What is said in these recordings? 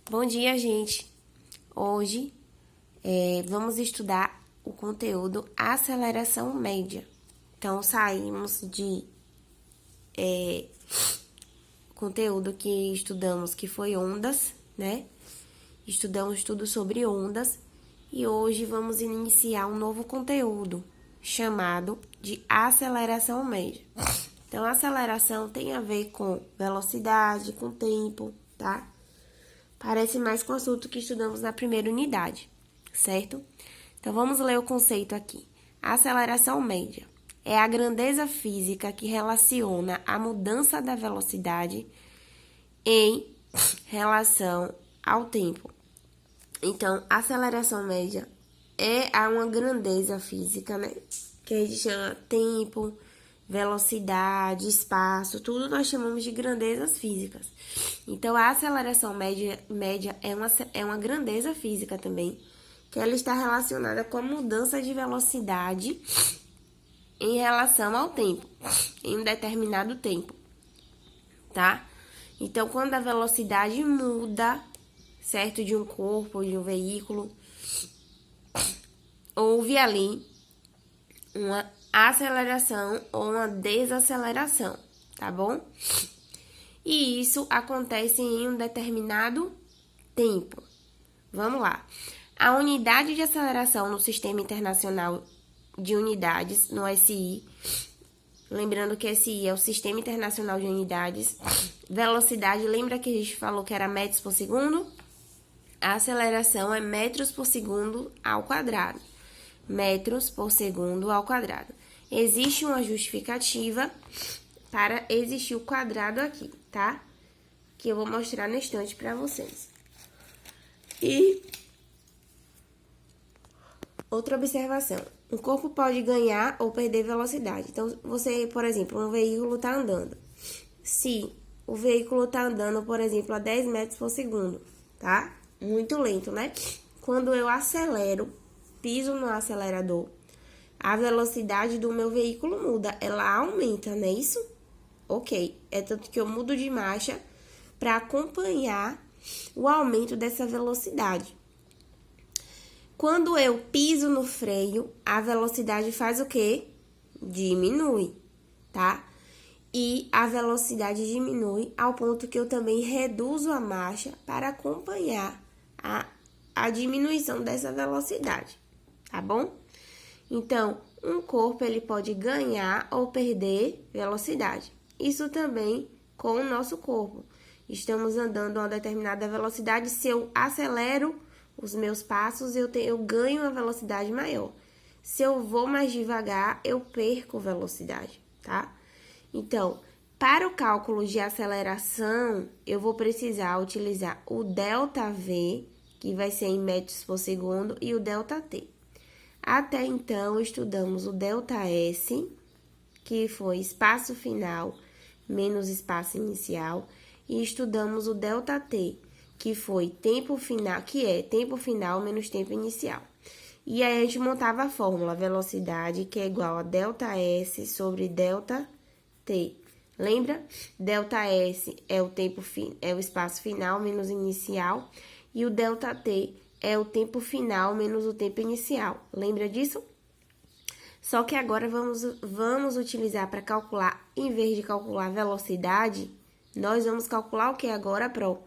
Bom dia, gente! Hoje vamos estudar o conteúdo aceleração média. Então, saímos de conteúdo que estudamos, que foi ondas, né? Estudamos tudo sobre ondas e hoje vamos iniciar um novo conteúdo chamado de aceleração média. Então, a aceleração tem a ver com velocidade, com tempo, tá? Parece mais com o assunto que estudamos na primeira unidade, certo? Então, vamos ler o conceito aqui. A aceleração média é a grandeza física que relaciona a mudança da velocidade em relação ao tempo. Então, a aceleração média é uma grandeza física, né? Que a gente chama tempo, velocidade, espaço, tudo nós chamamos de grandezas físicas. Então, a aceleração média é uma grandeza física também, que ela está relacionada com a mudança de velocidade em relação ao tempo, em um determinado tempo, tá? Então, quando a velocidade muda, certo, de um corpo, de um veículo, houve ali uma aceleração ou uma desaceleração, tá bom? E isso acontece em um determinado tempo. Vamos lá. A unidade de aceleração no Sistema Internacional de Unidades, no SI, lembrando que SI é o Sistema Internacional de Unidades, velocidade, lembra que a gente falou que era metros por segundo? A aceleração é metros por segundo ao quadrado. Metros por segundo ao quadrado. Existe uma justificativa para existir o quadrado aqui, tá? Que eu vou mostrar no instante para vocês. E outra observação. Um corpo pode ganhar ou perder velocidade. Então, você, por exemplo, um veículo está andando. Se o veículo está andando, por exemplo, a 10 metros por segundo, tá? Muito lento, né? Quando eu acelero, piso no acelerador, a velocidade do meu veículo muda, ela aumenta, não é isso? Ok, é tanto que eu mudo de marcha para acompanhar o aumento dessa velocidade. Quando eu piso no freio, a velocidade faz o quê? Diminui, tá? E a velocidade diminui ao ponto que eu também reduzo a marcha para acompanhar a diminuição dessa velocidade, tá bom? Então, um corpo ele pode ganhar ou perder velocidade. Isso também com o nosso corpo. Estamos andando a uma determinada velocidade, se eu acelero os meus passos, eu ganho uma velocidade maior. Se eu vou mais devagar, eu perco velocidade, tá? Então, para o cálculo de aceleração, eu vou precisar utilizar o ΔV, que vai ser em metros por segundo, e o ΔT. Até então, estudamos o ΔS, que foi espaço final menos espaço inicial, e estudamos o ΔT, que foi tempo final, que é tempo final menos tempo inicial. E aí a gente montava a fórmula, velocidade, que é igual a ΔS sobre ΔT. Lembra? ΔS é o espaço final menos inicial, e o ΔT é o tempo final menos o tempo inicial. Lembra disso? Só que agora vamos utilizar para calcular, em vez de calcular a velocidade, nós vamos calcular o que agora, Pro?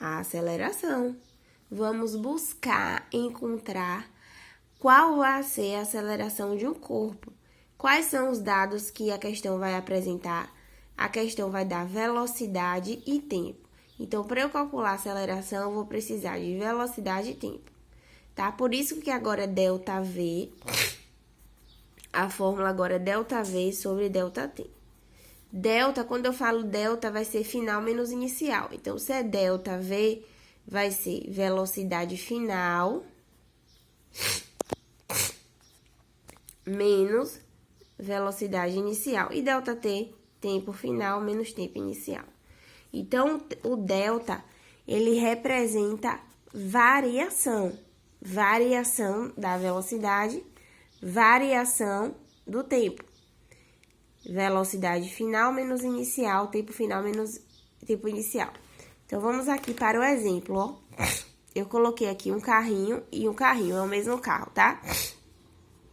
A aceleração. Vamos buscar encontrar qual vai ser a aceleração de um corpo. Quais são os dados que a questão vai apresentar? A questão vai dar velocidade e tempo. Então, para eu calcular a aceleração, eu vou precisar de velocidade e tempo, tá? Por isso que agora é ΔV, a fórmula agora é ΔV sobre ΔT. Delta, quando eu falo delta, vai ser final menos inicial. Então, se é ΔV, vai ser velocidade final menos velocidade inicial. E ΔT, tempo final menos tempo inicial. Então, o delta, ele representa variação. Variação da velocidade, variação do tempo. Velocidade final menos inicial, tempo final menos tempo inicial. Então, vamos aqui para o exemplo, ó. eu coloquei aqui um carrinho e um carrinho, é o mesmo carro, tá?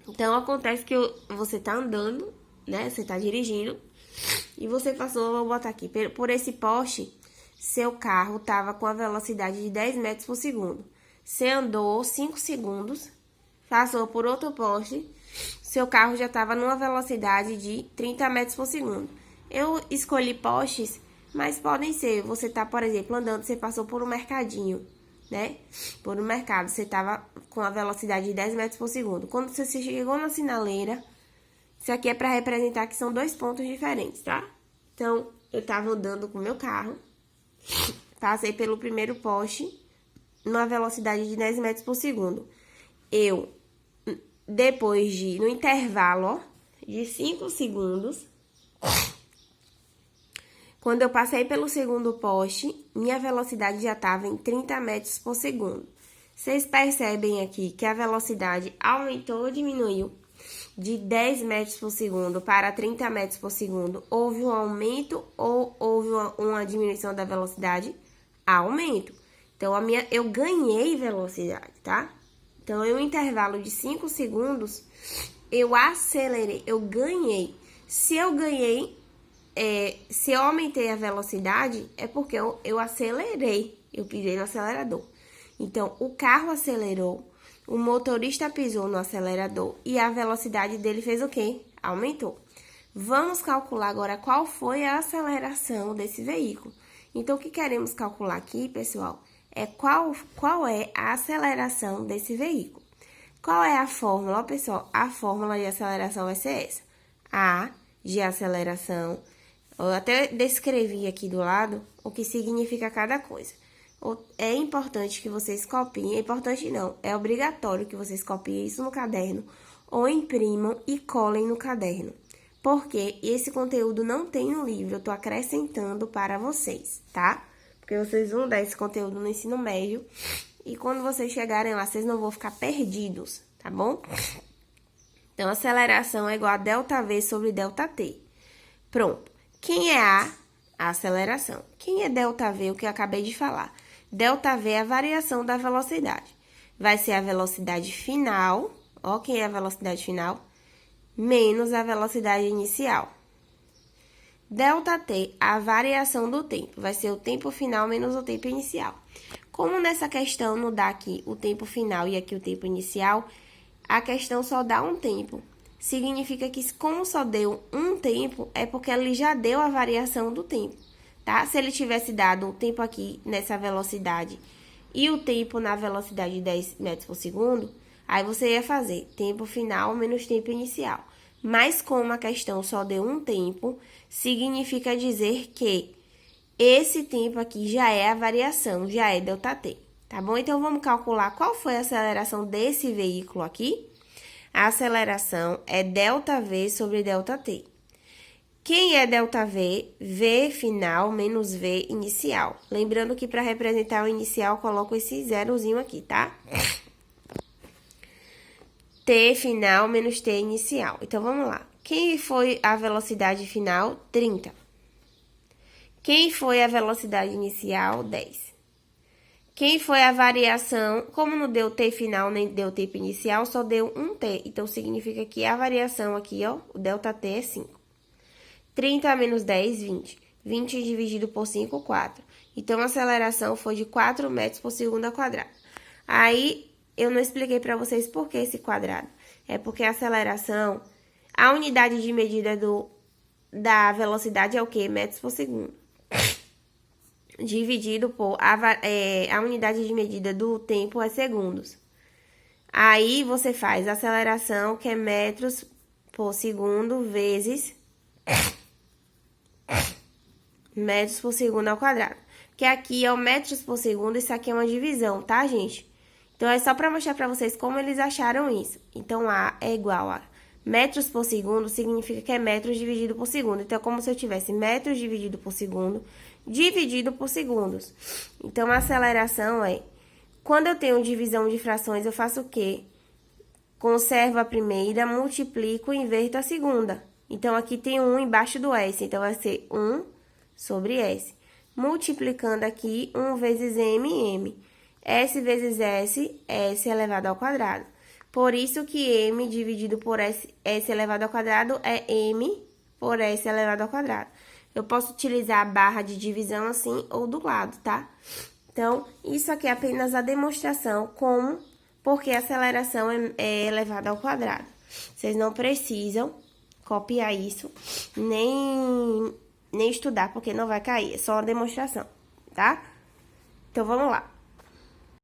Então, acontece que você tá andando, né? Você tá dirigindo e você passou, vou botar aqui, por esse poste, seu carro tava com a velocidade de 10 metros por segundo. Você andou 5 segundos, passou por outro poste, seu carro já tava numa velocidade de 30 metros por segundo. Eu escolhi postes, mas podem ser, você tá, por exemplo, andando, você passou por um mercadinho, né? Por um mercado, você tava com a velocidade de 10 metros por segundo. Quando você chegou na sinaleira, isso aqui é para representar que são dois pontos diferentes, tá? Então, eu tava andando com o meu carro, passei pelo primeiro poste, numa velocidade de 10 metros por segundo. Eu, depois de, no intervalo, ó, de 5 segundos, quando eu passei pelo segundo poste, minha velocidade já estava em 30 metros por segundo. Vocês percebem aqui que a velocidade aumentou ou diminuiu? De 10 metros por segundo para 30 metros por segundo, houve um aumento ou houve uma diminuição da velocidade? Aumento. Então, eu ganhei velocidade, tá? Então, em um intervalo de 5 segundos, eu acelerei, eu ganhei. Se eu ganhei, se eu aumentei a velocidade, é porque eu acelerei, eu pisei no acelerador. Então, o carro acelerou, o motorista pisou no acelerador e a velocidade dele fez o quê? Aumentou. Vamos calcular agora qual foi a aceleração desse veículo. Então, o que queremos calcular aqui, pessoal, é qual é a aceleração desse veículo. Qual é a fórmula, pessoal? A fórmula de aceleração vai ser essa. A de aceleração. Eu até descrevi aqui do lado o que significa cada coisa. É importante que vocês copiem, é importante não, é obrigatório que vocês copiem isso no caderno ou imprimam e colem no caderno. Porque esse conteúdo não tem no livro, eu tô acrescentando para vocês, tá? Porque vocês vão dar esse conteúdo no ensino médio e quando vocês chegarem lá, vocês não vão ficar perdidos, tá bom? Então, aceleração é igual a ΔV sobre ΔT. Pronto. Quem é a aceleração? Quem é ΔV? O que eu acabei de falar. ΔV é a variação da velocidade. Vai ser a velocidade final, ó, quem é a velocidade final? Menos a velocidade inicial. ΔT, a variação do tempo. Vai ser o tempo final menos o tempo inicial. Como nessa questão não dá aqui o tempo final e aqui o tempo inicial, a questão só dá um tempo. Significa que como só deu um tempo, é porque ele já deu a variação do tempo, tá? Se ele tivesse dado o tempo aqui nessa velocidade e o tempo na velocidade de 10 metros por segundo, aí você ia fazer tempo final menos tempo inicial. Mas como a questão só deu um tempo, significa dizer que esse tempo aqui já é a variação, já é ΔT, tá bom? Então, vamos calcular qual foi a aceleração desse veículo aqui. A aceleração é ΔV sobre ΔT. Quem é ΔV? V final menos V inicial. Lembrando que para representar o inicial, coloco esse zerozinho aqui, tá? T final menos T inicial. Então, vamos lá. Quem foi a velocidade final? 30. Quem foi a velocidade inicial? 10. Quem foi a variação? Como não deu T final nem deu tempo inicial, só deu um T. Então, significa que a variação aqui, ó, o ΔT é 5. 30 menos 10, 20. 20 dividido por 5, 4. Então, a aceleração foi de 4 metros por segundo ao quadrado. Aí, eu não expliquei para vocês por que esse quadrado. É porque a aceleração, a unidade de medida da velocidade é o quê? Metros por segundo. Dividido por a unidade de medida do tempo é segundos. Aí, você faz a aceleração, que é metros por segundo, vezes metros por segundo ao quadrado. Que aqui é o metros por segundo, isso aqui é uma divisão, tá, gente? Então, é só para mostrar para vocês como eles acharam isso. Então, A é igual a metros por segundo, significa que é metros dividido por segundo. Então, é como se eu tivesse metros dividido por segundo, dividido por segundos. Então, a aceleração é... Quando eu tenho divisão de frações, eu faço o quê? Conservo a primeira, multiplico e inverto a segunda. Então, aqui tem 1 embaixo do S. Então, vai ser 1 sobre S. Multiplicando aqui, 1 vezes M. S vezes S, S elevado ao quadrado. Por isso que M dividido por S elevado ao quadrado é M por S elevado ao quadrado. Eu posso utilizar a barra de divisão assim ou do lado, tá? Então, isso aqui é apenas a demonstração porque a aceleração é elevada ao quadrado. Vocês não precisam copiar isso, nem estudar, porque não vai cair. É só uma demonstração, tá? Então, vamos lá.